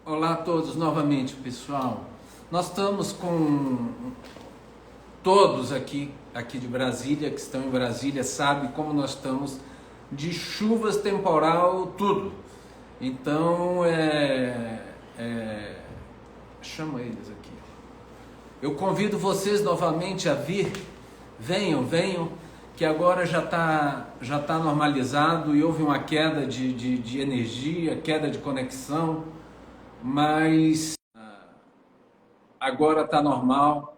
Olá a todos novamente, pessoal. Nós estamos com todos aqui de Brasília, que estão em Brasília, sabe como nós estamos de chuvas temporal, tudo. Então, chama eles aqui. Eu convido vocês novamente a vir. Venham, que agora já tá normalizado e houve uma queda de energia, queda de conexão, mas agora está normal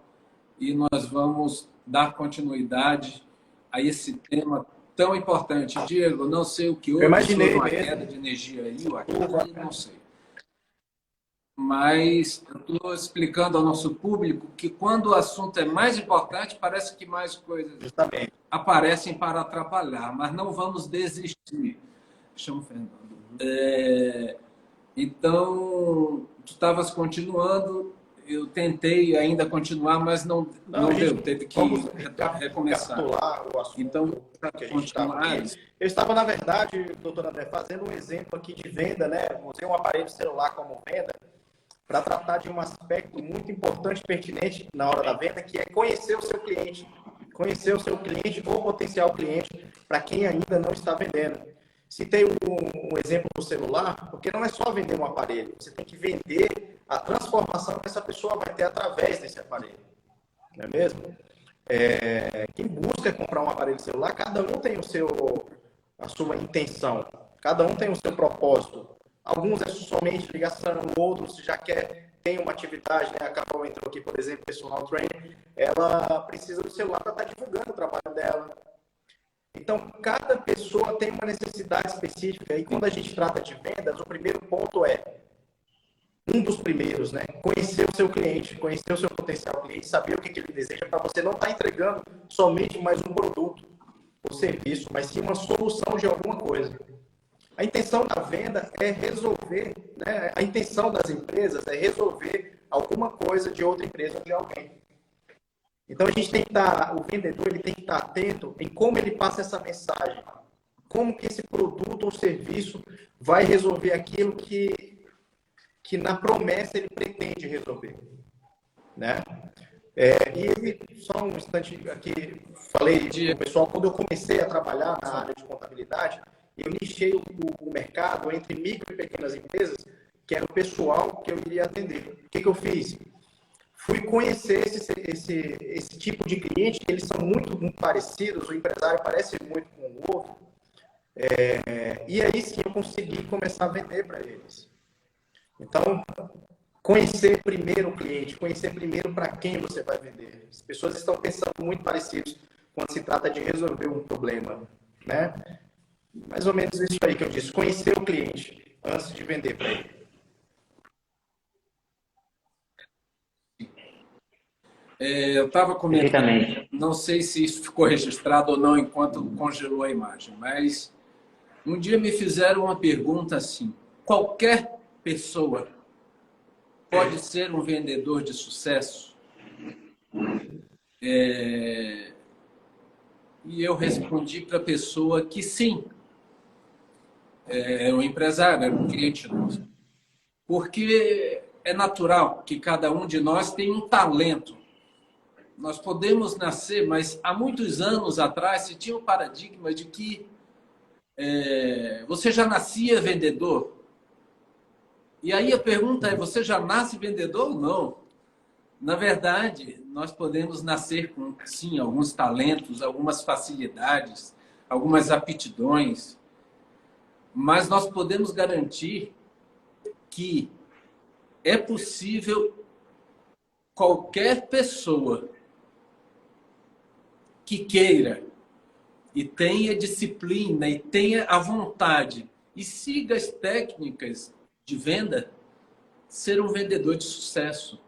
e nós vamos dar continuidade a esse tema tão importante. Diego, não sei o que Eu houve, se houve imaginei uma mesmo. queda de energia aí, ou aqui, não sei. Mas eu estou explicando ao nosso público que quando o assunto é mais importante, parece que mais coisas Justamente. aparecem para atrapalhar, mas não vamos desistir. Chama o Fernando. Então, tu estavas continuando, eu tentei ainda continuar, mas não deu, teve que Vamos recomeçar. recapitular o assunto Então, que a gente estava aqui. Eu estava, na verdade, doutor André, fazendo um exemplo aqui de venda, né? Usei um aparelho celular como venda para tratar de um aspecto muito importante, pertinente na hora da venda, que é conhecer o seu cliente. Conhecer o seu cliente ou potencial cliente, para quem ainda não está vendendo. Citei um exemplo do celular, porque não é só vender um aparelho, você tem que vender a transformação que essa pessoa vai ter através desse aparelho. Não é mesmo? Quem busca comprar um aparelho celular, cada um tem a sua intenção, cada um tem o seu propósito. Alguns é somente ligação, outros já tem uma atividade, né? A Carol entrou aqui, por exemplo, personal trainer, ela precisa do celular para estar divulgando o trabalho dela. Então, cada pessoa tem uma necessidade específica e quando a gente trata de vendas, o primeiro ponto um dos primeiros, né? Conhecer o seu cliente, conhecer o seu potencial cliente, saber o que ele deseja para você não estar entregando somente mais um produto ou serviço, mas sim uma solução de alguma coisa. A intenção da venda é resolver, né? A intenção das empresas é resolver alguma coisa de outra empresa ou de alguém. Então, a gente tem que o vendedor ele tem que estar atento em como ele passa essa mensagem. Como que esse produto ou serviço vai resolver aquilo que na promessa ele pretende resolver. Né? Só um instante aqui, falei com o pessoal, quando eu comecei a trabalhar na área de contabilidade, eu nichei o mercado entre micro e pequenas empresas, que era o pessoal que eu iria atender. O que eu fiz? Fui conhecer esse tipo de cliente, que eles são muito parecidos, o empresário parece muito com o outro, e aí sim eu consegui começar a vender para eles. Então, conhecer primeiro o cliente, conhecer primeiro para quem você vai vender. As pessoas estão pensando muito parecidos quando se trata de resolver um problema, né? Mais ou menos isso aí que eu disse, conhecer o cliente antes de vender para ele. Eu estava comentando, não sei se isso ficou registrado ou não enquanto congelou a imagem, mas um dia me fizeram uma pergunta assim: qualquer pessoa pode ser um vendedor de sucesso? E eu respondi para a pessoa que sim, é um empresário, é um cliente nosso. Porque é natural que cada um de nós tem um talento. Nós podemos nascer, mas há muitos anos atrás se tinha um paradigma de que você já nascia vendedor. E aí a pergunta é, você já nasce vendedor ou não? Na verdade, nós podemos nascer com, sim, alguns talentos, algumas facilidades, algumas aptidões, mas nós podemos garantir que é possível qualquer pessoa que queira e tenha disciplina e tenha a vontade e siga as técnicas de venda, ser um vendedor de sucesso.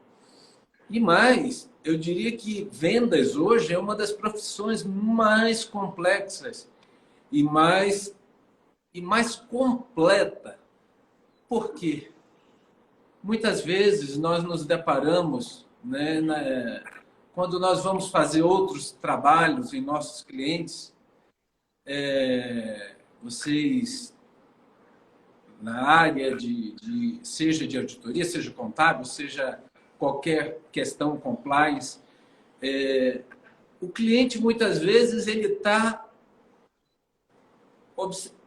E mais, eu diria que vendas hoje é uma das profissões mais complexas e mais completa. Por quê? Muitas vezes nós nos deparamos, né, quando nós vamos fazer outros trabalhos em nossos clientes, vocês na área seja de auditoria, seja contábil, seja qualquer questão compliance, o cliente muitas vezes ele está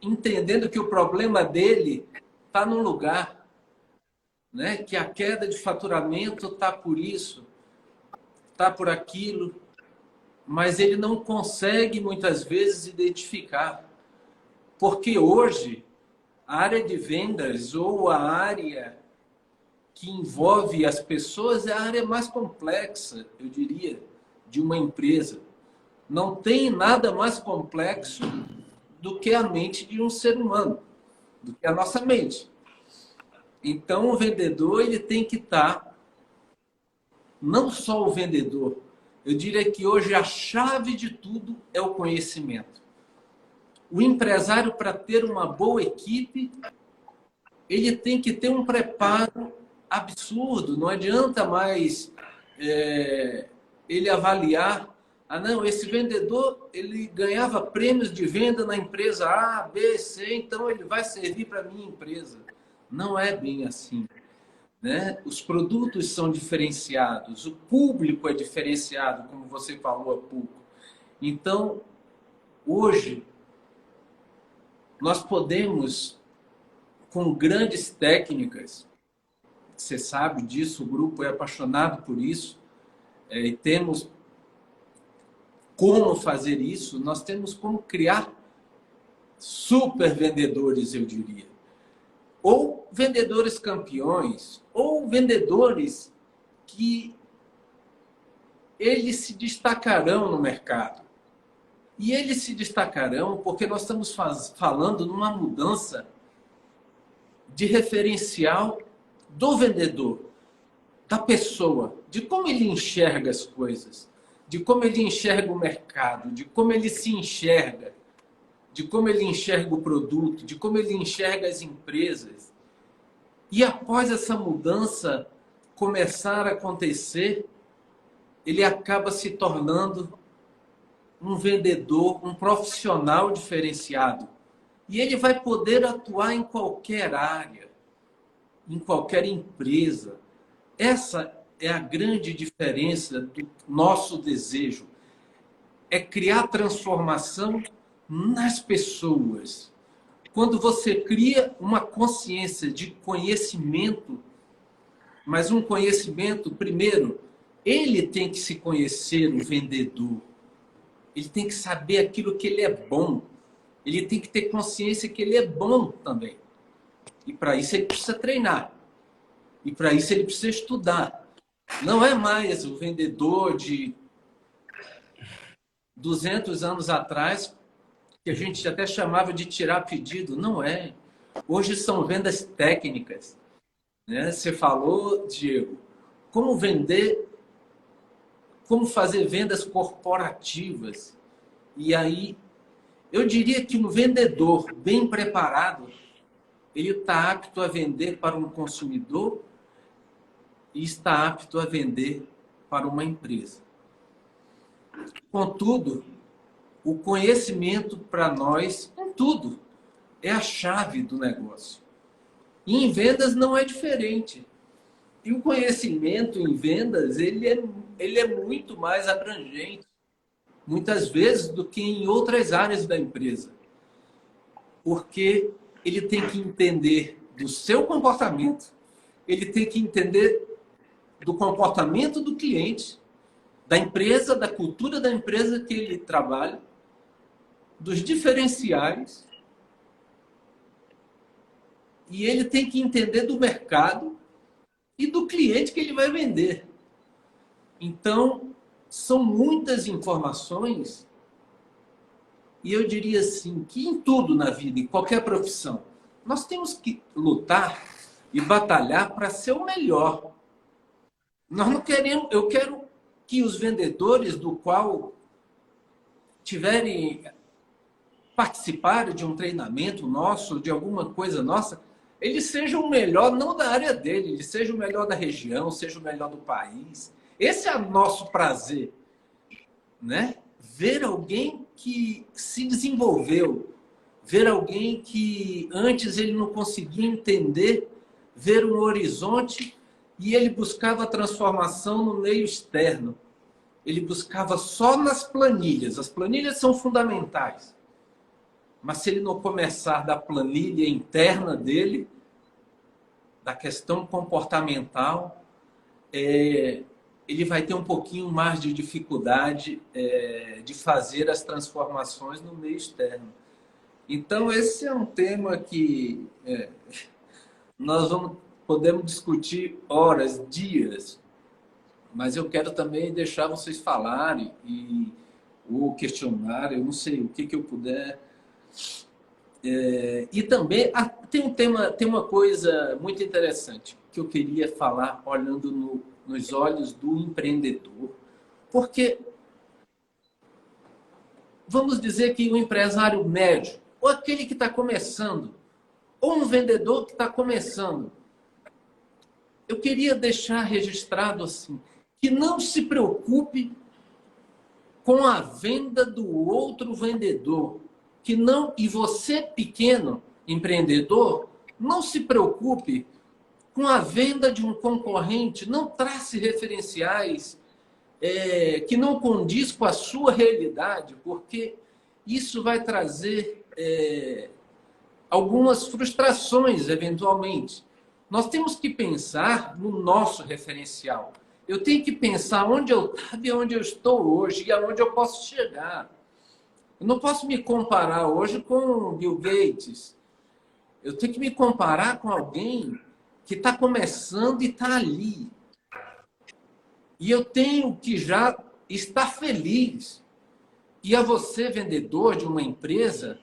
entendendo que o problema dele está num lugar, né? Que a queda de faturamento está por isso, está por aquilo, mas ele não consegue muitas vezes identificar. Porque hoje a área de vendas ou a área que envolve as pessoas é a área mais complexa, eu diria, de uma empresa. Não tem nada mais complexo do que a mente de um ser humano, do que a nossa mente. Então, o vendedor ele tem que estar, não só o vendedor, eu diria que hoje a chave de tudo é o conhecimento. O empresário, para ter uma boa equipe, ele tem que ter um preparo absurdo. Não adianta mais ele avaliar. Ah, não, esse vendedor ele ganhava prêmios de venda na empresa A, B, C, então ele vai servir para a minha empresa. Não é bem assim, né? Os produtos são diferenciados, o público é diferenciado, como você falou há pouco. Então, hoje, nós podemos, com grandes técnicas, você sabe disso, o grupo é apaixonado por isso, e temos como fazer isso, nós temos como criar super vendedores, eu diria. Ou vendedores campeões, ou vendedores que eles se destacarão no mercado. E eles se destacarão porque nós estamos falando numa mudança de referencial do vendedor, da pessoa, de como ele enxerga as coisas, de como ele enxerga o mercado, de como ele se enxerga, de como ele enxerga o produto, de como ele enxerga as empresas. E após essa mudança começar a acontecer, ele acaba se tornando um vendedor, um profissional diferenciado. E ele vai poder atuar em qualquer área, em qualquer empresa. Essa é a grande diferença do nosso desejo. É criar transformação nas pessoas. Quando você cria uma consciência de conhecimento, mas um conhecimento, primeiro, ele tem que se conhecer, o vendedor. Ele tem que saber aquilo que ele é bom. Ele tem que ter consciência que ele é bom também. E para isso ele precisa treinar. E para isso ele precisa estudar. Não é mais o vendedor de 200 anos atrás, que a gente até chamava de tirar pedido. Não é. Hoje são vendas técnicas. Né? Você falou, Diego, como vender, como fazer vendas corporativas. E aí, eu diria que um vendedor bem preparado, ele está apto a vender para um consumidor e está apto a vender para uma empresa. Contudo, o conhecimento para nós, em tudo, é a chave do negócio. E em vendas não é diferente. E o conhecimento em vendas, ele é muito mais abrangente, muitas vezes, do que em outras áreas da empresa. Porque ele tem que entender do seu comportamento, ele tem que entender do comportamento do cliente, da empresa, da cultura da empresa que ele trabalha, dos diferenciais, e ele tem que entender do mercado e do cliente que ele vai vender. Então, são muitas informações, e eu diria assim, que em tudo na vida, em qualquer profissão, nós temos que lutar e batalhar para ser o melhor. Nós não queremos, eu quero que os vendedores do qual tiverem participarem de um treinamento nosso, de alguma coisa nossa, eles sejam o melhor, não da área dele, eles sejam o melhor da região, sejam o melhor do país. Esse é o nosso prazer, né? Ver alguém que se desenvolveu, ver alguém que antes ele não conseguia entender, ver um horizonte, e ele buscava transformação no meio externo. Ele buscava só nas planilhas. As planilhas são fundamentais. Mas se ele não começar da planilha interna dele, da questão comportamental, ele vai ter um pouquinho mais de dificuldade de fazer as transformações no meio externo. Então, esse é um tema que nós podemos discutir horas, dias, mas eu quero também deixar vocês falarem ou questionarem, eu não sei, o que eu puder. E também tem uma coisa muito interessante que eu queria falar olhando nos olhos do empreendedor, porque vamos dizer que o empresário médio, ou aquele que está começando, ou um vendedor que está começando, eu queria deixar registrado assim, que não se preocupe com a venda do outro vendedor, que não, e você, pequeno empreendedor, não se preocupe com a venda de um concorrente, não trace referenciais que não condiz com a sua realidade, porque isso vai trazer algumas frustrações, eventualmente. Nós temos que pensar no nosso referencial. Eu tenho que pensar onde eu estava e onde eu estou hoje e aonde eu posso chegar. Eu não posso me comparar hoje com Bill Gates. Eu tenho que me comparar com alguém que está começando e está ali. E eu tenho que já estar feliz. E a você, vendedor de uma empresa,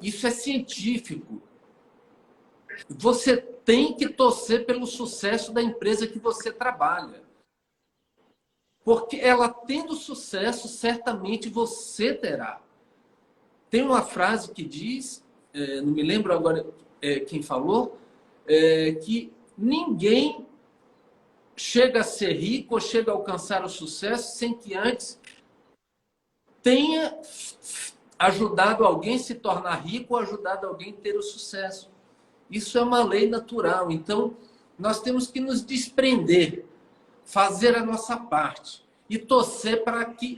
isso é científico. Você tem que torcer pelo sucesso da empresa que você trabalha. Porque ela tendo sucesso, certamente você terá. Tem uma frase que diz, não me lembro agora quem falou, que ninguém chega a ser rico ou chega a alcançar o sucesso sem que antes tenha ajudado alguém a se tornar rico ou ajudado alguém a ter o sucesso. Isso é uma lei natural. Então, nós temos que nos desprender, fazer a nossa parte e torcer para que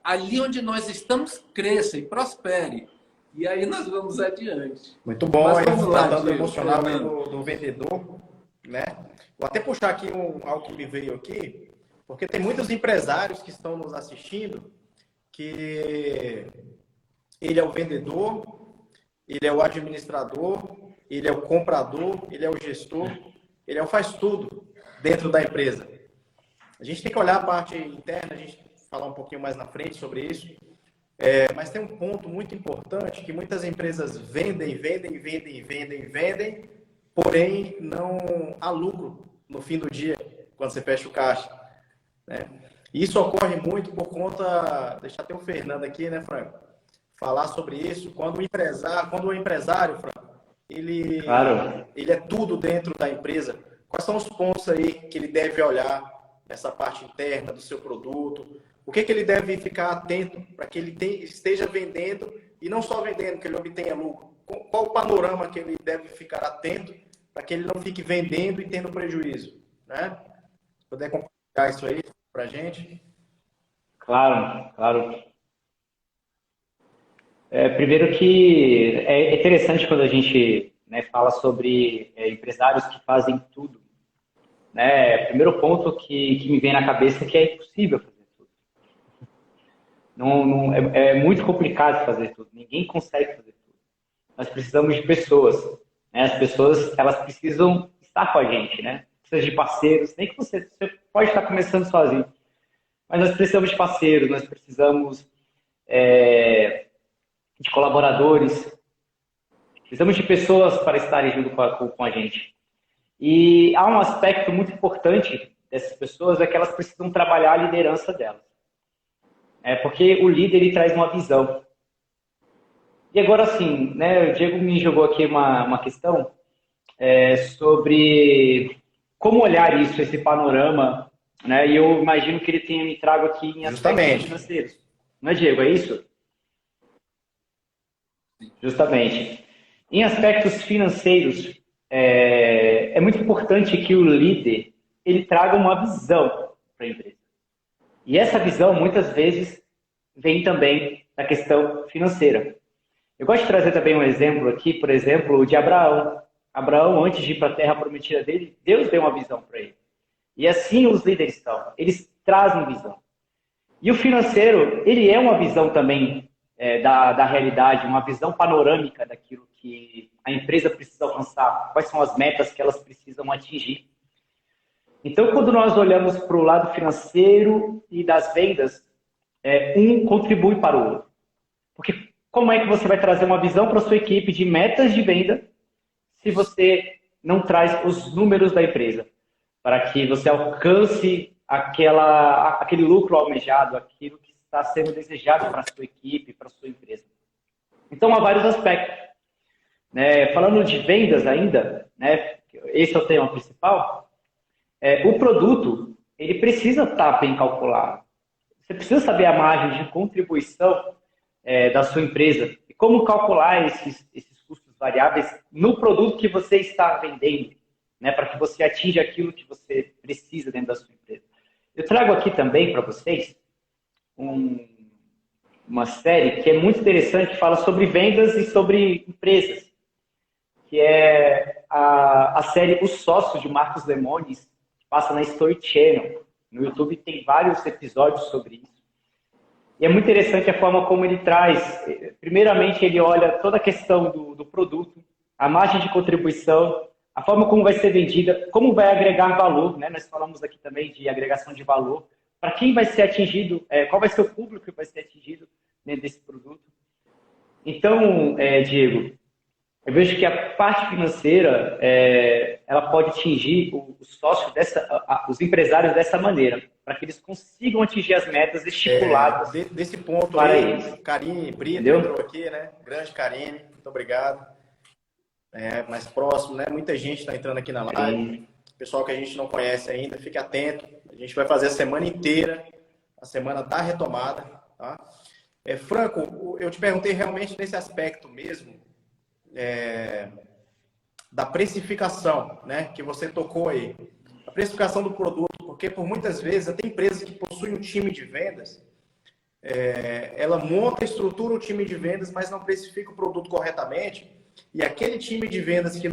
ali onde nós estamos cresça e prospere. E aí nós vamos adiante. Muito bom, aí tratando emocional do vendedor, né? Vou até puxar aqui algo que me veio aqui, porque tem muitos empresários que estão nos assistindo que ele é o vendedor, ele é o administrador, ele é o comprador, ele é o gestor, ele é o faz tudo dentro da empresa. A gente tem que olhar a parte interna, a gente falar um pouquinho mais na frente sobre isso, mas tem um ponto muito importante que muitas empresas vendem, porém não há lucro no fim do dia, quando você fecha o caixa, né? Isso ocorre muito por conta, deixa até o Fernando aqui, né, Franco, falar sobre isso, quando o empresário, Franco, ele é tudo dentro da empresa. Quais são os pontos aí que ele deve olhar nessa parte interna do seu produto? O que ele deve ficar atento para que ele esteja vendendo e não só vendendo, que ele obtenha lucro? Qual o panorama que ele deve ficar atento para que ele não fique vendendo e tendo prejuízo, né? Se puder compartilhar isso aí para a gente. Claro. Primeiro que é interessante quando a gente, né, fala sobre empresários que fazem tudo. Né? Primeiro ponto que me vem na cabeça é que é impossível fazer tudo. É muito complicado fazer tudo. Ninguém consegue fazer tudo. Nós precisamos de pessoas. Né? As pessoas, elas precisam estar com a gente, né? Precisa de parceiros. Nem que você pode estar começando sozinho. Mas nós precisamos de parceiros, nós precisamos de colaboradores. Precisamos de pessoas para estarem junto com a gente. E há um aspecto muito importante dessas pessoas, é que elas precisam trabalhar a liderança delas. Porque o líder, ele traz uma visão. E agora sim, né, o Diego me jogou aqui uma questão sobre como olhar isso, esse panorama, né? E eu imagino que ele tenha me trago aqui em aspectos financeiros. Não é, Diego? É isso? Justamente. Em aspectos financeiros, é muito importante que o líder ele traga uma visão para a empresa. E essa visão, muitas vezes, vem também da questão financeira. Eu gosto de trazer também um exemplo aqui, por exemplo, de Abraão. Abraão, antes de ir para a terra prometida dele, Deus deu uma visão para ele. E assim os líderes são. Eles trazem visão. E o financeiro, ele é uma visão também da realidade, uma visão panorâmica daquilo que a empresa precisa alcançar, quais são as metas que elas precisam atingir. Então, quando nós olhamos para o lado financeiro e das vendas, um contribui para o outro. Porque como é que você vai trazer uma visão para a sua equipe de metas de venda se você não traz os números da empresa? Para que você alcance aquele lucro almejado, aquilo que está sendo desejado para a sua equipe, para a sua empresa. Então, há vários aspectos. Falando de vendas ainda, esse é o tema principal, o produto ele precisa estar bem calculado. Você precisa saber a margem de contribuição da sua empresa e como calcular esses custos variáveis no produto que você está vendendo, para que você atinja aquilo que você precisa dentro da sua empresa. Eu trago aqui também para vocês uma série que é muito interessante, fala sobre vendas e sobre empresas, que é a série Os Sócios, de Marcos Lemonis, que passa na Story Channel. No YouTube tem vários episódios sobre isso. E é muito interessante a forma como ele traz. Primeiramente, ele olha toda a questão do produto, a margem de contribuição, a forma como vai ser vendida, como vai agregar valor, Nós falamos aqui também de agregação de valor, para quem vai ser atingido, qual vai ser o público que vai ser atingido dentro desse produto. Então, Diego, eu vejo que a parte financeira, ela pode atingir os sócios, os empresários dessa maneira, para que eles consigam atingir as metas estipuladas. Desse ponto para aí, eles. Karine Brito entrou aqui, Grande Karine, muito obrigado. Mais próximo, Muita gente está entrando aqui na live. Pessoal que a gente não conhece ainda, fique atento. A gente vai fazer a semana inteira, a semana da retomada, tá? Franco, eu te perguntei realmente nesse aspecto mesmo, da precificação, que você tocou aí. A precificação do produto, porque por muitas vezes até empresas que possuem um time de vendas, ela monta, estrutura o time de vendas, mas não precifica o produto corretamente. E aquele time de vendas que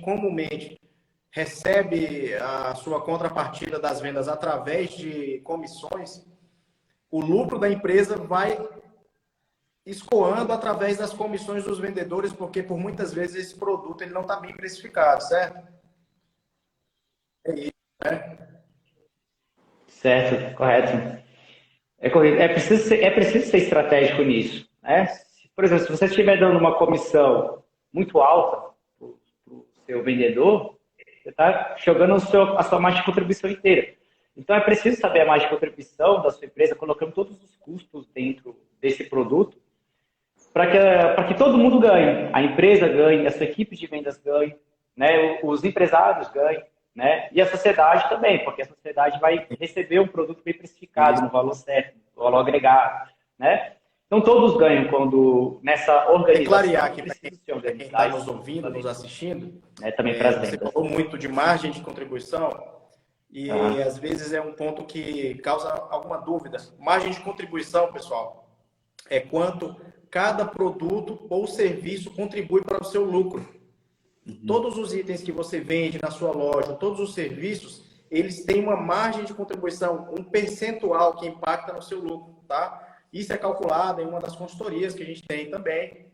comumente, recebe a sua contrapartida das vendas através de comissões, o lucro da empresa vai escoando através das comissões dos vendedores, porque por muitas vezes esse produto ele não está bem precificado, certo? É isso, Certo, correto. É preciso ser estratégico nisso, Por exemplo, se você estiver dando uma comissão muito alta para o seu vendedor, você está jogando a sua margem de contribuição inteira. Então, é preciso saber a margem de contribuição da sua empresa, colocando todos os custos dentro desse produto, para que todo mundo ganhe. A empresa ganhe, a sua equipe de vendas ganhe, os empresários ganhem, e a sociedade também, porque a sociedade vai receber um produto bem precificado, no valor certo, no valor agregado, Então, todos ganham quando nessa organização. Clarear aqui para quem está nos ouvindo, nos assistindo, também para as você vendas. falou muito de margem de contribuição e às vezes é um ponto que causa alguma dúvida. Margem de contribuição, pessoal, é quanto cada produto ou serviço contribui para o seu lucro. Todos os itens que você vende na sua loja, todos os serviços, eles têm uma margem de contribuição, um percentual que impacta no seu lucro, tá? Isso é calculado em uma das consultorias que a gente tem também,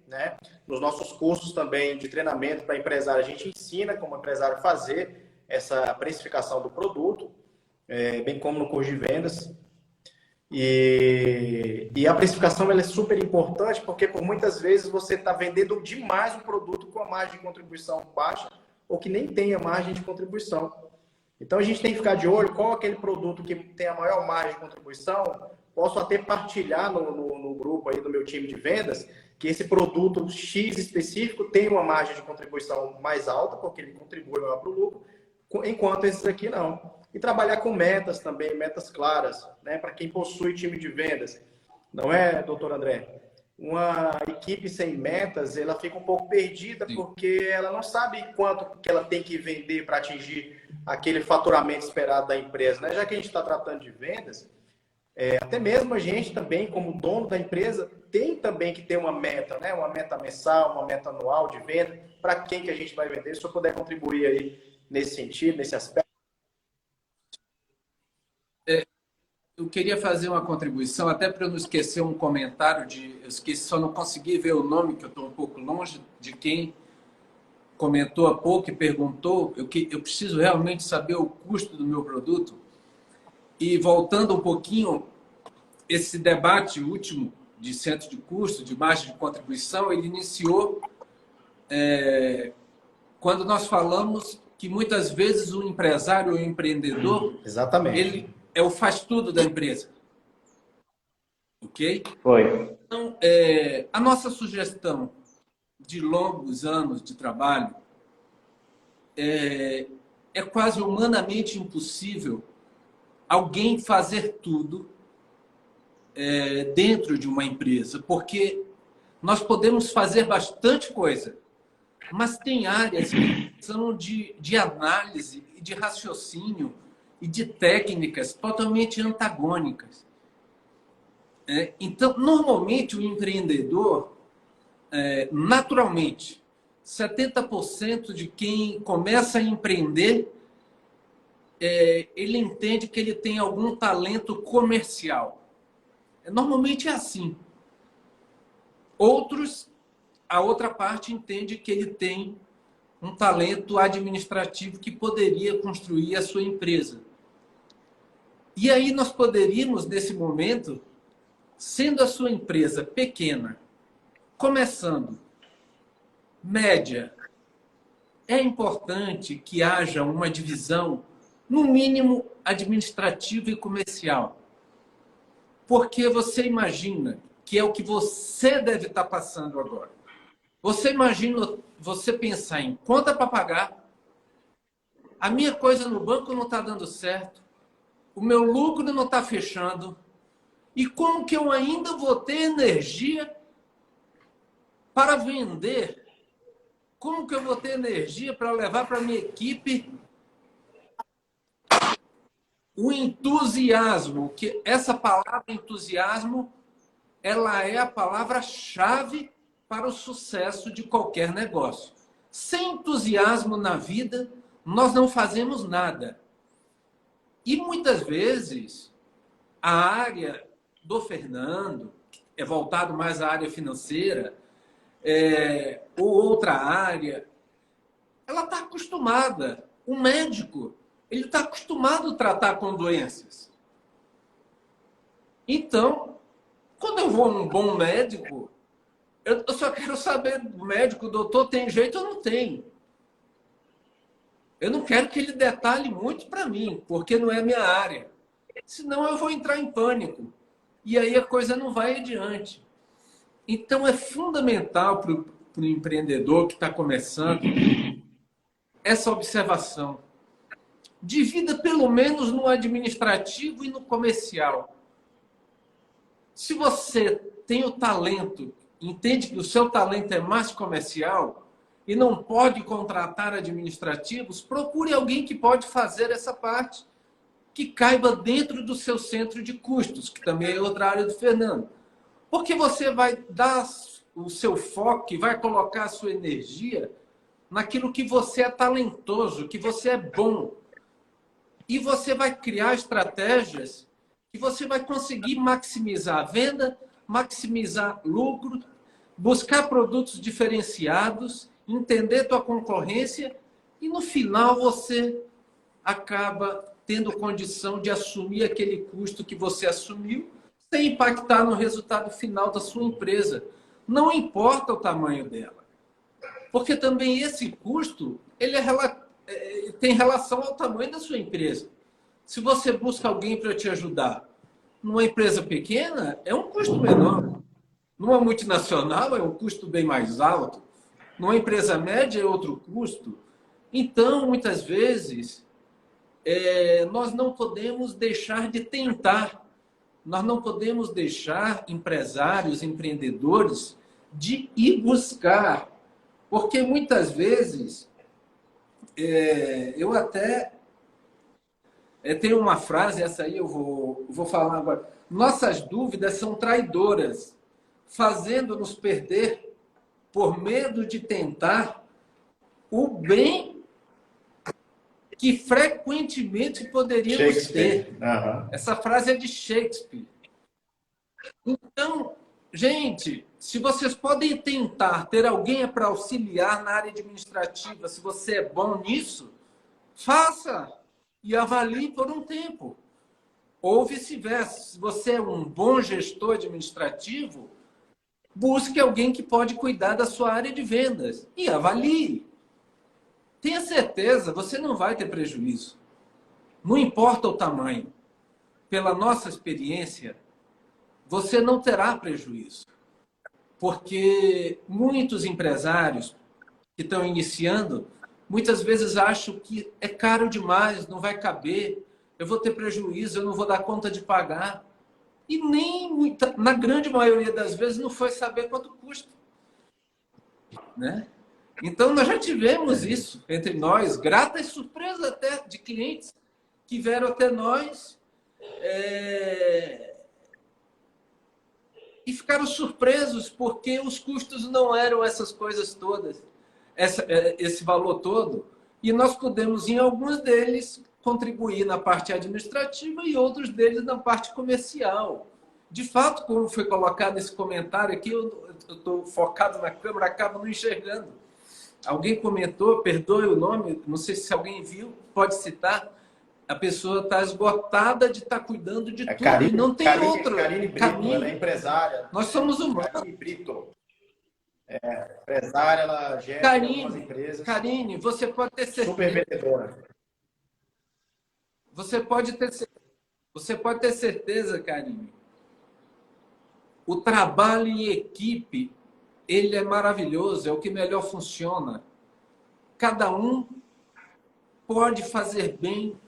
Nos nossos cursos também de treinamento para empresário, a gente ensina como empresário fazer essa precificação do produto, bem como no curso de vendas. E a precificação ela é super importante porque por muitas vezes você está vendendo demais um produto com a margem de contribuição baixa ou que nem tem a margem de contribuição. Então a gente tem que ficar de olho qual é aquele produto que tem a maior margem de contribuição. Posso até partilhar no grupo aí do meu time de vendas que esse produto X específico tem uma margem de contribuição mais alta porque ele contribui maior para o lucro, enquanto esses aqui não. E trabalhar com metas também, metas claras, para quem possui time de vendas. Não é, doutor André? uma equipe sem metas, ela fica um pouco perdida, Sim. porque ela não sabe quanto que ela tem que vender para atingir aquele faturamento esperado da empresa, né? Já que a gente está tratando de vendas, até mesmo a gente também, como dono da empresa, tem também que ter uma meta, né? Uma meta mensal, uma meta anual de venda, para quem que a gente vai vender. Se eu puder contribuir aí nesse sentido, nesse aspecto. Eu queria fazer uma contribuição, até para eu não esquecer um comentário eu esqueci, só não consegui ver o nome, que eu estou um pouco longe de quem comentou há pouco e perguntou. Eu preciso realmente saber o custo do meu produto. E voltando um pouquinho, esse debate último de centro de custo, de margem de contribuição, ele iniciou quando nós falamos que muitas vezes o empresário ou o empreendedor, Exatamente. ele é o faz-tudo da empresa. Ok? Foi. Então, a nossa sugestão de longos anos de trabalho é quase humanamente impossível alguém fazer tudo dentro de uma empresa, porque nós podemos fazer bastante coisa, mas tem áreas que são de análise, de raciocínio e de técnicas totalmente antagônicas. Então, normalmente, o empreendedor, naturalmente, 70% de quem começa a empreender, ele entende que ele tem algum talento comercial. Normalmente é assim. A outra parte entende que ele tem um talento administrativo que poderia construir a sua empresa. E aí nós poderíamos, nesse momento, sendo a sua empresa pequena, começando, média, é importante que haja uma divisão, no mínimo, administrativa e comercial. Porque você imagina que é o que você deve estar passando agora. Você imagina você pensar em conta para pagar, a minha coisa no banco não está dando certo, o meu lucro não está fechando, e como que eu ainda vou ter energia para vender? Como que eu vou ter energia para levar para a minha equipe o entusiasmo? Que essa palavra entusiasmo, ela é a palavra-chave para o sucesso de qualquer negócio. Sem entusiasmo na vida, nós não fazemos nada. E muitas vezes a área do Fernando é voltado mais à área financeira, ou outra área, ela está acostumada. O médico, ele está acostumado a tratar com doenças. Então, quando eu vou a um bom médico, eu só quero saber do médico, doutor, tem jeito ou não tem? Eu não quero que ele detalhe muito para mim, porque não é minha área. Senão eu vou entrar em pânico. E aí a coisa não vai adiante. Então é fundamental para o empreendedor que está começando essa observação. Divida pelo menos no administrativo e no comercial. Se você tem o talento, entende que o seu talento é mais comercial e não pode contratar administrativos, procure alguém que pode fazer essa parte, que caiba dentro do seu centro de custos, que também é outra área do Fernando. Porque você vai dar o seu foco e vai colocar a sua energia naquilo que você é talentoso, que você é bom. E você vai criar estratégias que você vai conseguir maximizar a venda, maximizar lucro, buscar produtos diferenciados, entender tua concorrência e no final você acaba tendo condição de assumir aquele custo que você assumiu sem impactar no resultado final da sua empresa. Não importa o tamanho dela. Porque também esse custo ele tem relação ao tamanho da sua empresa. Se você busca alguém para te ajudar numa empresa pequena, é um custo menor. Numa multinacional, é um custo bem mais alto. Numa empresa média, é outro custo. Então, muitas vezes, nós não podemos deixar de tentar nós não podemos deixar empresários, empreendedores de ir buscar, porque muitas vezes eu até tenho uma frase, essa aí eu vou falar agora. Nossas dúvidas são traidoras, fazendo-nos perder por medo de tentar o bem que frequentemente poderíamos ter. Uhum. Essa frase é de Shakespeare. Então, gente, se vocês podem tentar ter alguém para auxiliar na área administrativa, se você é bom nisso, faça e avalie por um tempo. Ou vice-versa, se você é um bom gestor administrativo, busque alguém que pode cuidar da sua área de vendas e avalie. Tenha certeza, você não vai ter prejuízo. Não importa o tamanho. Pela nossa experiência, você não terá prejuízo. Porque muitos empresários que estão iniciando, muitas vezes acham que é caro demais, não vai caber, eu vou ter prejuízo, eu não vou dar conta de pagar. E nem, na grande maioria das vezes, não foi saber quanto custa. Né? Então, nós já tivemos isso entre nós, gratas surpresas até de clientes que vieram até nós e ficaram surpresos porque os custos não eram essas coisas todas, esse valor todo, e nós pudemos, em alguns deles, contribuir na parte administrativa e outros deles na parte comercial. De fato, como foi colocado nesse comentário aqui, eu estou focado na câmera, acabo não enxergando. Alguém comentou, perdoe o nome, não sei se alguém viu, pode citar, a pessoa está esgotada de estar cuidando de tudo, Karine, e não tem outro. Karine Brito, ela é empresária. Nós somos humanos. Karine Brito. Empresária, ela gera algumas empresas. Karine, você pode ter certeza. Super vendedora. Você pode ter certeza, Karine. O trabalho em equipe, ele é maravilhoso, é o que melhor funciona. Cada um pode fazer bem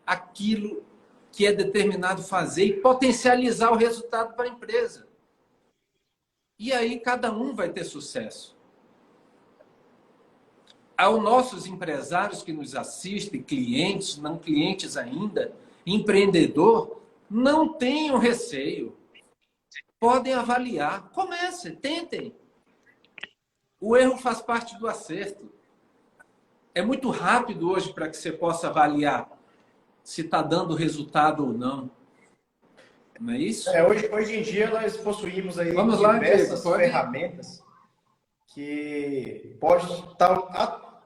aquilo que é determinado fazer e potencializar o resultado para a empresa. E aí cada um vai ter sucesso. Aos nossos empresários que nos assistem, clientes, não clientes ainda, empreendedor, não tenham receio. Podem avaliar. Comecem, tentem. O erro faz parte do acerto. É muito rápido hoje para que você possa avaliar se está dando resultado ou não. Não é isso? Hoje em dia nós possuímos aí diversas ferramentas que podem estar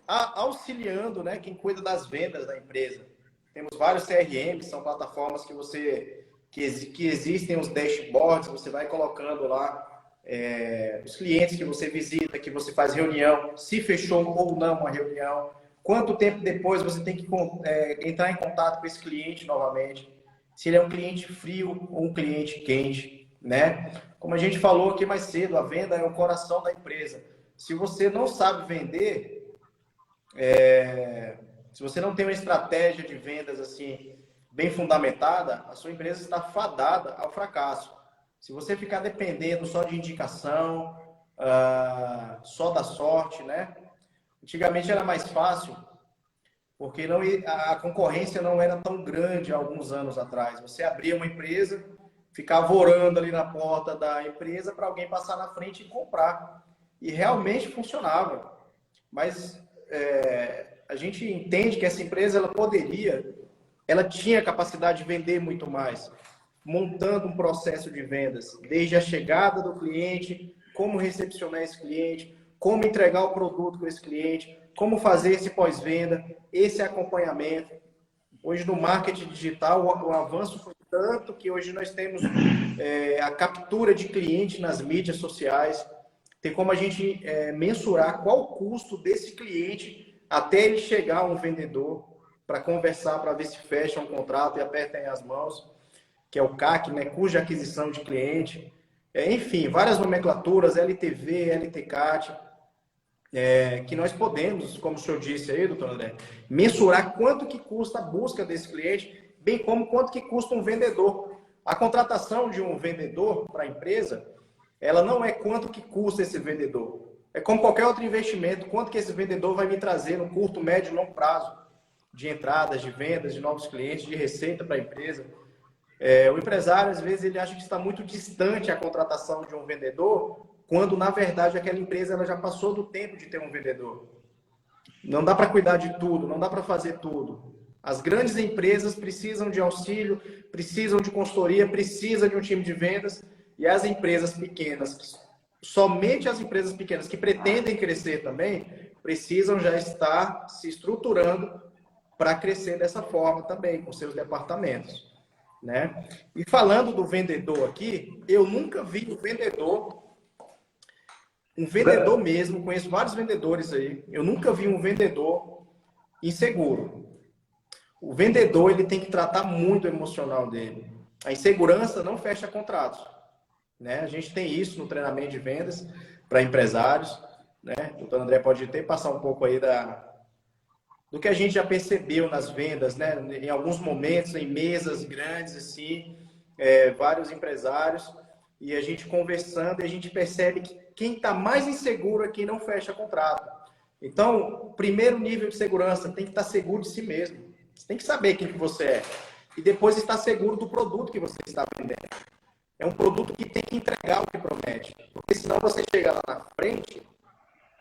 auxiliando, né, quem cuida das vendas da empresa. Temos vários CRM, são plataformas que existem os dashboards, você vai colocando lá os clientes que você visita, que você faz reunião, se fechou ou não uma reunião, quanto tempo depois você tem que entrar em contato com esse cliente novamente, se ele é um cliente frio ou um cliente quente, né? Como a gente falou aqui mais cedo, a venda é o coração da empresa. Se você não sabe vender, se você não tem uma estratégia de vendas assim bem fundamentada, a sua empresa está fadada ao fracasso. Se você ficar dependendo só de indicação, só da sorte, né? Antigamente era mais fácil, porque a concorrência não era tão grande há alguns anos atrás. Você abria uma empresa, ficava orando ali na porta da empresa para alguém passar na frente e comprar. E realmente funcionava. Mas a gente entende que essa empresa ela tinha capacidade de vender muito mais, montando um processo de vendas, desde a chegada do cliente, como recepcionar esse cliente, como entregar o produto para esse cliente, como fazer esse pós-venda, esse acompanhamento. Hoje no marketing digital o avanço foi tanto que hoje nós temos a captura de cliente nas mídias sociais, tem como a gente mensurar qual o custo desse cliente até ele chegar a um vendedor para conversar, para ver se fecha um contrato e apertem as mãos, que é o CAC, né? Cuja aquisição de cliente. Enfim, várias nomenclaturas, LTV, LTCAT, que nós podemos, como o senhor disse aí, doutor André, mensurar quanto que custa a busca desse cliente, bem como quanto que custa um vendedor. A contratação de um vendedor para a empresa, ela não é quanto que custa esse vendedor. É como qualquer outro investimento, quanto que esse vendedor vai me trazer no curto, médio e longo prazo de entradas, de vendas, de novos clientes, de receita para a empresa. O empresário, às vezes, ele acha que está muito distante a contratação de um vendedor, quando, na verdade, aquela empresa ela já passou do tempo de ter um vendedor. Não dá para cuidar de tudo, não dá para fazer tudo. As grandes empresas precisam de auxílio, precisam de consultoria, precisam de um time de vendas, e as empresas pequenas, somente as empresas pequenas que pretendem crescer também, precisam já estar se estruturando para crescer dessa forma também, com seus departamentos, né? E falando do vendedor aqui, eu nunca vi um vendedor mesmo, conheço vários vendedores aí, eu nunca vi um vendedor inseguro. O vendedor, ele tem que tratar muito o emocional dele. A insegurança não fecha contratos, né? A gente tem isso no treinamento de vendas para empresários, né? O doutor André pode até passar um pouco aí do que a gente já percebeu nas vendas, né? Em alguns momentos, em mesas grandes, assim, vários empresários, e a gente conversando, e a gente percebe que quem está mais inseguro é quem não fecha contrato. Então, o primeiro nível de segurança tem que estar seguro de si mesmo. Você tem que saber quem que você é. E depois estar seguro do produto que você está vendendo. É um produto que tem que entregar o que promete. Porque senão você chega lá na frente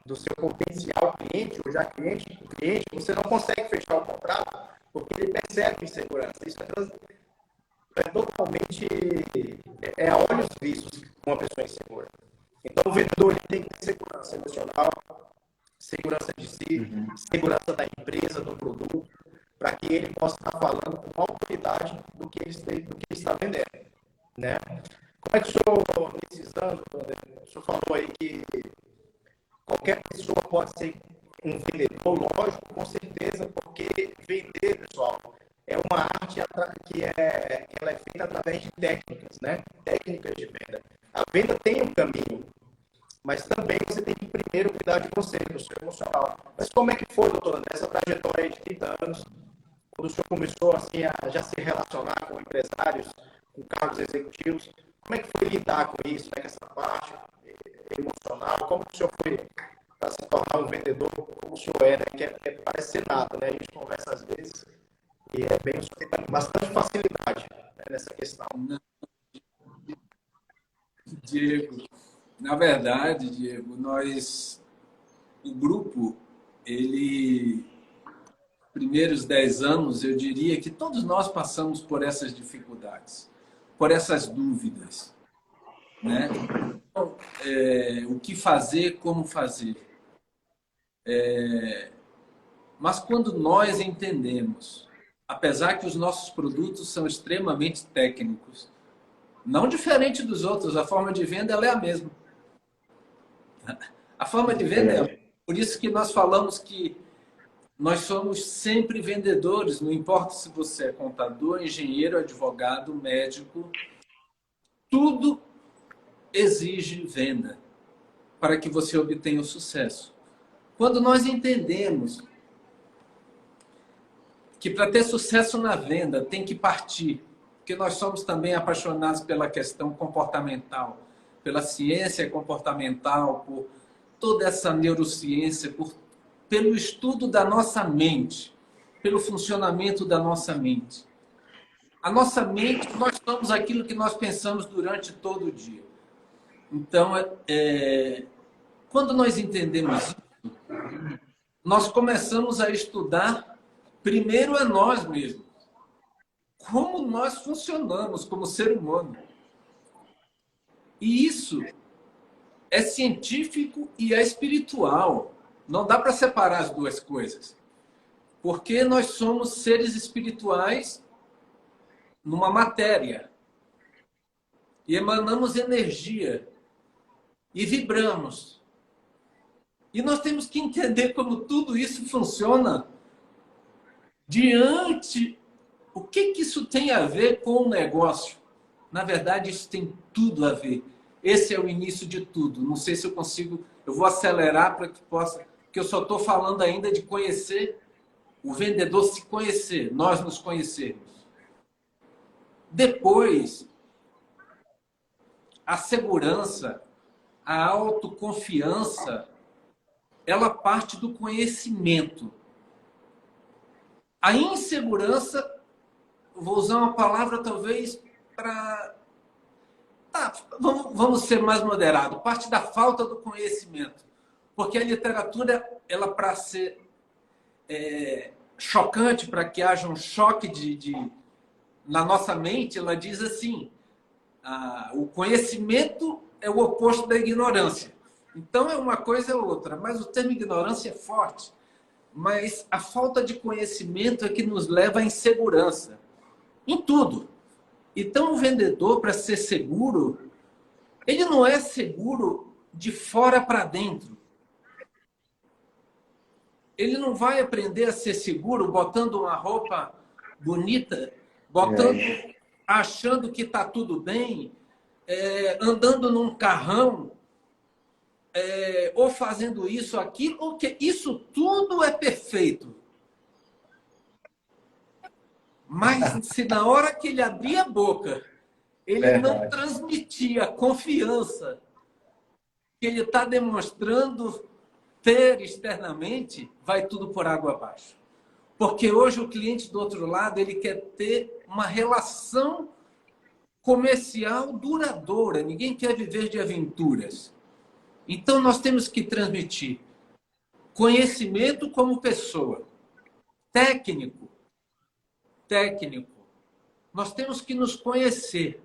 do seu potencial cliente, ou já cliente, você não consegue fechar o contrato porque ele percebe insegurança. Isso é totalmente a olhos vistos uma pessoa insegura. Então, o vendedor ele tem que ter segurança emocional, segurança de si, segurança da empresa, do produto, para que ele possa estar falando com autoridade do que ele está vendendo, né? Como é que o senhor, nesses anos, o senhor falou aí que qualquer pessoa pode ser um vendedor, lógico, com certeza, porque vender, pessoal, é uma arte que ela é feita através de técnicas, né? Técnicas de venda. A venda tem um caminho, mas também você tem que primeiro cuidar de você, do seu emocional. Mas como é que foi, doutor André, essa trajetória aí de 30 anos, quando o senhor começou assim, a já se relacionar com empresários, com cargos executivos, como é que foi lidar com isso, né, com essa parte emocional? Como o senhor foi para se tornar um vendedor, como o senhor é, né, que parece ser nada, né? A gente conversa às vezes e o senhor tem bastante facilidade, né, nessa questão. Diego, na verdade, Diego, o grupo, primeiros 10 anos, eu diria que todos nós passamos por essas dificuldades, por essas dúvidas, né? Então, o que fazer, como fazer. Mas quando nós entendemos, apesar que os nossos produtos são extremamente técnicos, não diferente dos outros, a forma de venda ela é a mesma. A forma de venda é a mesma. Por isso que nós falamos que nós somos sempre vendedores, não importa se você é contador, engenheiro, advogado, médico, tudo exige venda para que você obtenha o sucesso. Quando nós entendemos que para ter sucesso na venda tem que partir, porque nós somos também apaixonados pela questão comportamental, pela ciência comportamental, por toda essa neurociência, pelo estudo da nossa mente, pelo funcionamento da nossa mente. A nossa mente, nós somos aquilo que nós pensamos durante todo o dia. Então, quando nós entendemos isso, nós começamos a estudar primeiro a nós mesmos. Como nós funcionamos como ser humano. E isso é científico e é espiritual. Não dá para separar as duas coisas. Porque nós somos seres espirituais numa matéria. E emanamos energia. E vibramos. E nós temos que entender como tudo isso funciona diante. O que isso tem a ver com o negócio? Na verdade, isso tem tudo a ver. Esse é o início de tudo. Não sei se eu consigo... Eu vou acelerar para que possa... Porque eu só estou falando ainda de conhecer, o vendedor se conhecer, nós nos conhecermos. Depois, a segurança, a autoconfiança, ela parte do conhecimento. A insegurança, vou usar uma palavra talvez para... Tá, vamos ser mais moderados. Parte da falta do conhecimento. Porque a literatura, ela para ser chocante, para que haja um choque na nossa mente, ela diz assim, o conhecimento é o oposto da ignorância. Então, é uma coisa ou outra. Mas o termo ignorância é forte. Mas a falta de conhecimento é que nos leva à insegurança. Em tudo. Então, o vendedor, para ser seguro, ele não é seguro de fora para dentro. Ele não vai aprender a ser seguro botando uma roupa bonita, achando que está tudo bem, andando num carrão, ou fazendo isso, aquilo, porque isso tudo é perfeito. Mas se na hora que ele abria a boca, ele não transmitia confiança que ele está demonstrando ter externamente, vai tudo por água abaixo. Porque hoje o cliente do outro lado, ele quer ter uma relação comercial duradoura. Ninguém quer viver de aventuras. Então, nós temos que transmitir conhecimento como pessoa, técnico. Nós temos que nos conhecer.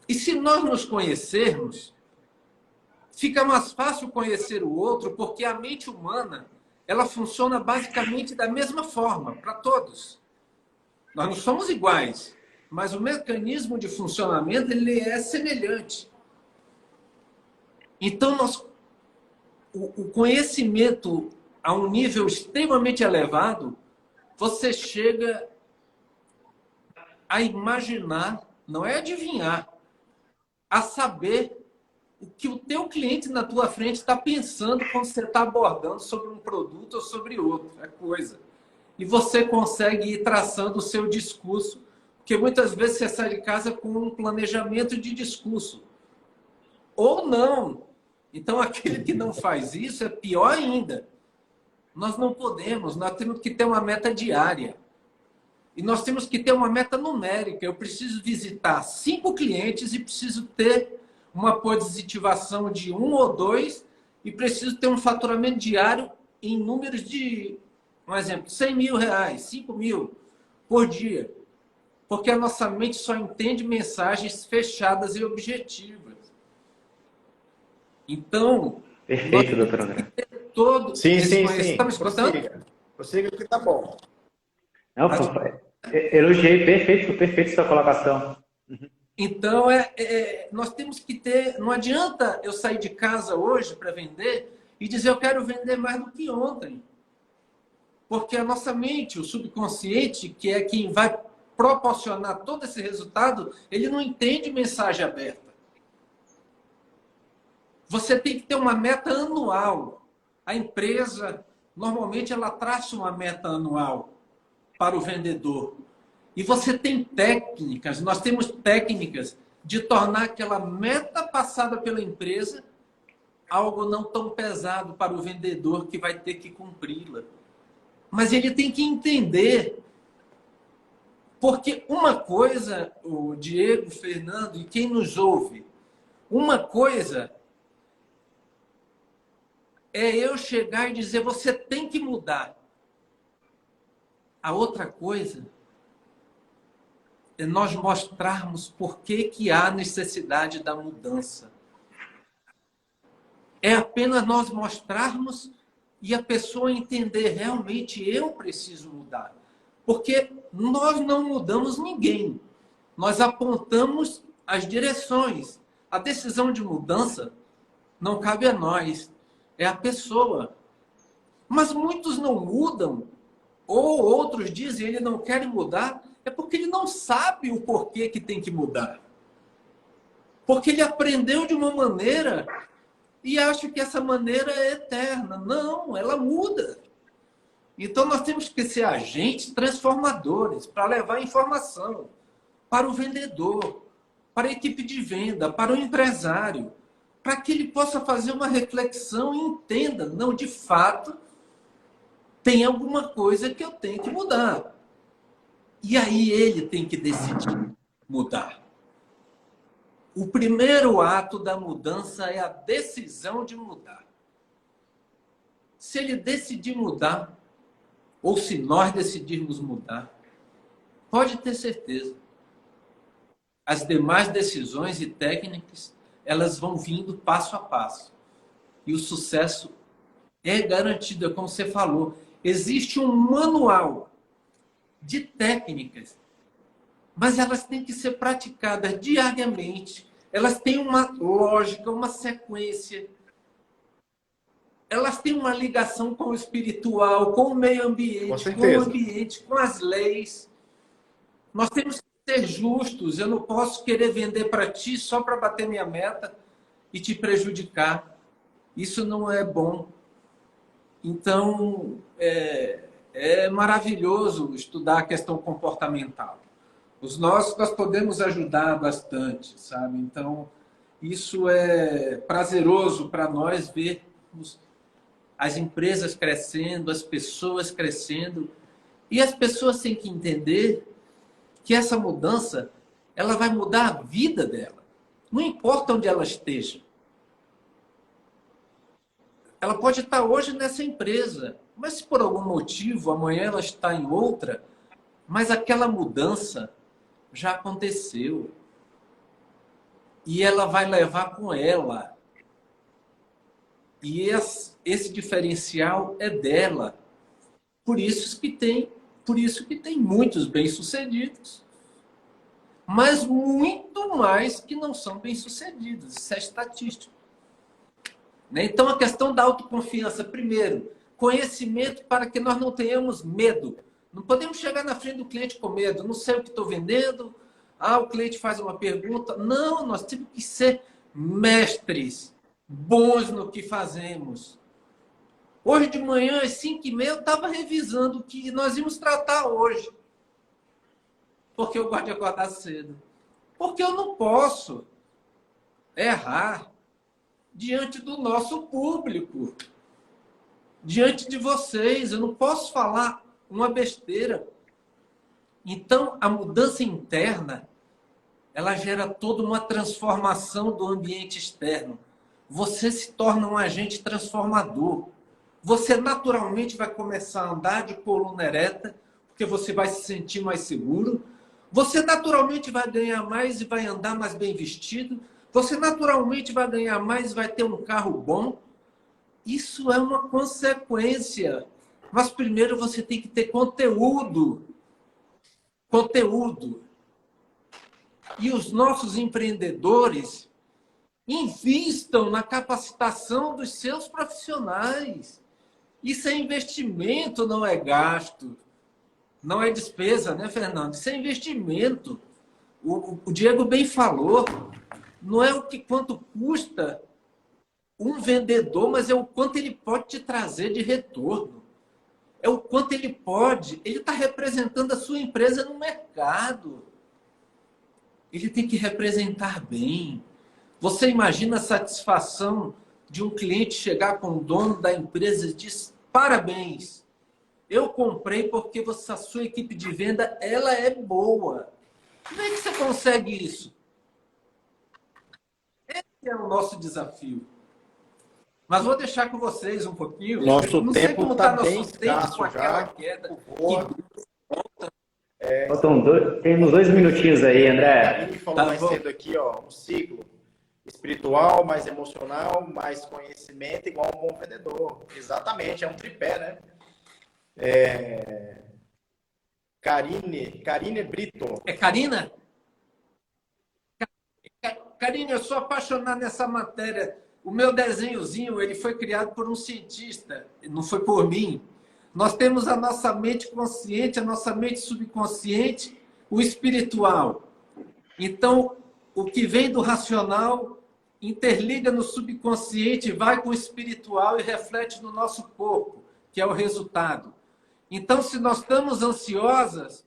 E se nós nos conhecermos, fica mais fácil conhecer o outro, porque a mente humana, ela funciona basicamente da mesma forma, para todos. Nós não somos iguais, mas o mecanismo de funcionamento, ele é semelhante. Então, o conhecimento a um nível extremamente elevado, você chega a imaginar, não é adivinhar, a saber o que o teu cliente na tua frente está pensando quando você está abordando sobre um produto ou sobre outro, coisa. E você consegue ir traçando o seu discurso, porque muitas vezes você sai de casa com um planejamento de discurso. Ou não. Então, aquele que não faz isso é pior ainda. Nós não podemos, nós temos que ter uma meta diária. E nós temos que ter uma meta numérica. Eu preciso visitar 5 clientes e preciso ter uma positivação de 1 ou 2 e preciso ter um faturamento diário em números de, um exemplo, 100 mil reais, 5 mil por dia. Porque a nossa mente só entende mensagens fechadas e objetivas. Então... Perfeito, doutor André. Sim. Está me escutando? Prossiga que tá bom. Não, elogiei, perfeito sua colocação. Então, nós temos que ter... Não adianta eu sair de casa hoje para vender e dizer eu quero vender mais do que ontem. Porque a nossa mente, o subconsciente, que é quem vai proporcionar todo esse resultado, ele não entende mensagem aberta. Você tem que ter uma meta anual. A empresa, normalmente, ela traça uma meta anual para o vendedor. E você tem técnicas, nós temos técnicas de tornar aquela meta passada pela empresa algo não tão pesado para o vendedor que vai ter que cumpri-la. Mas ele tem que entender. Porque uma coisa, o Diego, o Fernando e quem nos ouve, uma coisa é eu chegar e dizer você tem que mudar. A outra coisa é nós mostrarmos por que há necessidade da mudança. É apenas nós mostrarmos e a pessoa entender realmente eu preciso mudar. Porque nós não mudamos ninguém. Nós apontamos as direções. A decisão de mudança não cabe a nós, é a pessoa. Mas muitos não mudam, ou outros dizem ele não quer mudar, é porque ele não sabe o porquê que tem que mudar. Porque ele aprendeu de uma maneira e acha que essa maneira é eterna. Não, ela muda. Então nós temos que ser agentes transformadores para levar informação para o vendedor, para a equipe de venda, para o empresário, para que ele possa fazer uma reflexão e entenda, não, de fato, tem alguma coisa que eu tenho que mudar. E aí ele tem que decidir mudar. O primeiro ato da mudança é a decisão de mudar. Se ele decidir mudar, ou se nós decidirmos mudar, pode ter certeza. As demais decisões e técnicas, elas vão vindo passo a passo. E o sucesso é garantido, como você falou. Existe um manual de técnicas, mas elas têm que ser praticadas diariamente. Elas têm uma lógica, uma sequência. Elas têm uma ligação com o espiritual, com o meio ambiente, com o ambiente, com as leis. Nós temos que ser justos. Eu não posso querer vender para ti só para bater minha meta e te prejudicar. Isso não é bom. Então, é maravilhoso estudar a questão comportamental. Nós podemos ajudar bastante, sabe? Então, isso é prazeroso para nós vermos as empresas crescendo, as pessoas crescendo. E as pessoas têm que entender que essa mudança ela vai mudar a vida dela. Não importa onde ela esteja. Ela pode estar hoje nessa empresa, mas se por algum motivo amanhã ela está em outra, mas aquela mudança já aconteceu. E ela vai levar com ela. E esse diferencial é dela. Por isso que tem muitos bem-sucedidos, mas muito mais que não são bem-sucedidos. Isso é estatístico. Então, a questão da autoconfiança. Primeiro, conhecimento para que nós não tenhamos medo. Não podemos chegar na frente do cliente com medo. Não sei o que estou vendendo. O cliente faz uma pergunta. Não, nós temos que ser mestres, bons no que fazemos. Hoje de manhã, às 5h30, eu estava revisando o que nós íamos tratar hoje. Porque eu gosto de acordar cedo. Porque eu não posso errar diante do nosso público, diante de vocês. Eu não posso falar uma besteira. Então, a mudança interna, ela gera toda uma transformação do ambiente externo. Você se torna um agente transformador. Você naturalmente vai começar a andar de coluna ereta, porque você vai se sentir mais seguro. Você naturalmente vai ganhar mais e vai andar mais bem vestido. Você naturalmente vai ganhar mais e vai ter um carro bom. Isso é uma consequência. Mas primeiro você tem que ter conteúdo. Conteúdo. E os nossos empreendedores invistam na capacitação dos seus profissionais. Isso é investimento, não é gasto. Não é despesa, né, Fernando? Isso é investimento. O Diego bem falou. Não é quanto custa um vendedor, mas é o quanto ele pode te trazer de retorno. É o quanto ele pode. Ele está representando a sua empresa no mercado. Ele tem que representar bem. Você imagina a satisfação de um cliente chegar com o dono da empresa e diz: parabéns, eu comprei porque a sua equipe de venda ela é boa. Como é que você consegue isso? Esse é o nosso desafio. Mas vou deixar com vocês um pouquinho. Nosso não tempo sei como está nosso bem tempo escasso com aquela já. queda. Temos 2 minutinhos aí, André. A gente falou mais cedo aqui, um ciclo espiritual, mais emocional, mais conhecimento, igual um bom vendedor. Exatamente, é um tripé, né? Karine Brito. É Karina? Karine, eu sou apaixonado nessa matéria. O meu desenhozinho, ele foi criado por um cientista, não foi por mim. Nós temos a nossa mente consciente, a nossa mente subconsciente, o espiritual. Então, o que vem do racional interliga no subconsciente, vai com o espiritual e reflete no nosso corpo, que é o resultado. Então, se nós estamos ansioso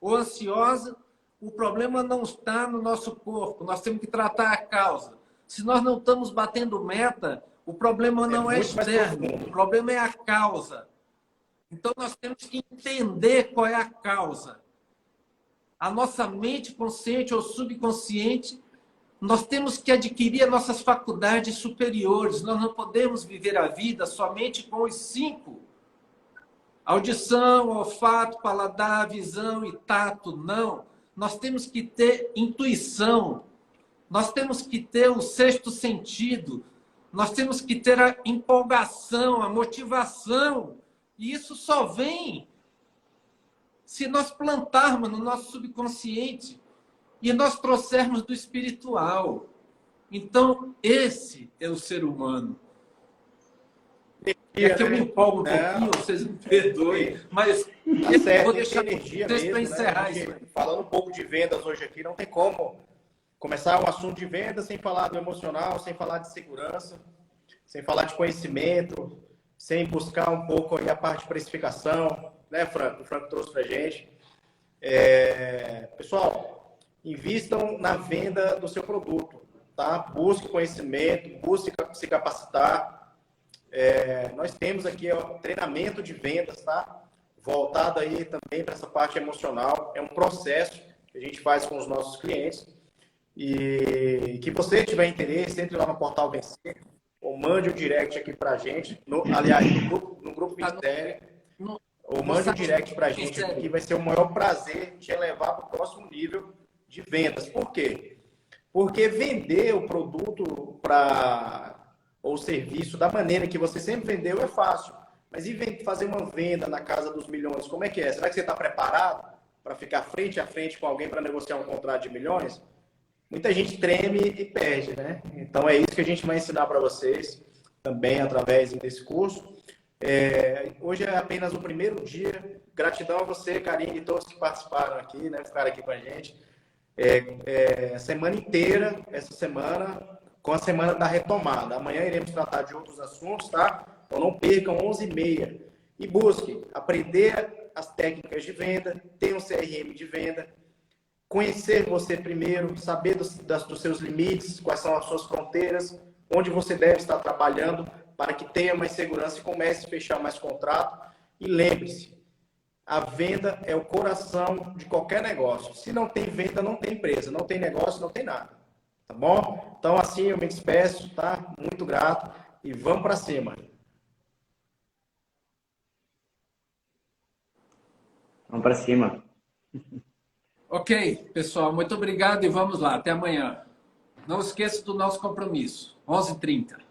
ou ansiosa, o problema não está no nosso corpo, nós temos que tratar a causa. Se nós não estamos batendo meta, o problema não é externo, o problema é a causa. Então, nós temos que entender qual é a causa. A nossa mente consciente ou subconsciente, nós temos que adquirir as nossas faculdades superiores. Nós não podemos viver a vida somente com os 5. Audição, olfato, paladar, visão e tato. Não. Nós temos que ter intuição. Nós temos que ter o 6º sentido. Nós temos que ter a empolgação, a motivação. E isso só vem se nós plantarmos no nosso subconsciente e nós trouxermos do espiritual. Então, esse é o ser humano. É que eu me empolgo um pouquinho, vocês me perdoem, mas eu vou deixar energia vocês mesmo, para encerrar né? isso aí. Falando um pouco de vendas hoje aqui, não tem como começar um assunto de venda sem falar do emocional, sem falar de segurança, sem falar de conhecimento, sem buscar um pouco aí a parte de precificação, né, Franco? O Franco trouxe para a gente. Pessoal, invistam na venda do seu produto, tá? Busque conhecimento, busque se capacitar. Nós temos aqui treinamento de vendas, tá? Voltado aí também para essa parte emocional. É um processo que a gente faz com os nossos clientes. E que você tiver interesse, entre lá no Portal Vencer, ou mande um direct aqui para a gente. Aliás, no grupo Mistério. Ou mande um direct para a gente aqui, vai ser o maior prazer te levar para o próximo nível de vendas. Por quê? Porque vender o produto ou serviço da maneira que você sempre vendeu é fácil. Mas e fazer uma venda na casa dos milhões, como é que é? Será que você está preparado para ficar frente a frente com alguém para negociar um contrato de milhões? Muita gente treme e perde, né? Então é isso que a gente vai ensinar para vocês também através desse curso. Hoje é apenas o primeiro dia. Gratidão a você, Karine, e todos que participaram aqui, né? Ficaram aqui com a gente. A semana inteira, essa semana, com a semana da retomada. Amanhã iremos tratar de outros assuntos, tá? Então não percam 11h30. E busque aprender as técnicas de venda, ter um CRM de venda, conhecer você primeiro, saber dos seus limites, quais são as suas fronteiras, onde você deve estar trabalhando para que tenha mais segurança e comece a fechar mais contrato. E lembre-se, a venda é o coração de qualquer negócio. Se não tem venda, não tem empresa. Não tem negócio, não tem nada. Tá bom? Então, assim, eu me despeço, tá? Muito grato. E vamos para cima. Vamos para cima. Ok, pessoal. Muito obrigado e vamos lá. Até amanhã. Não esqueça do nosso compromisso. 11h30.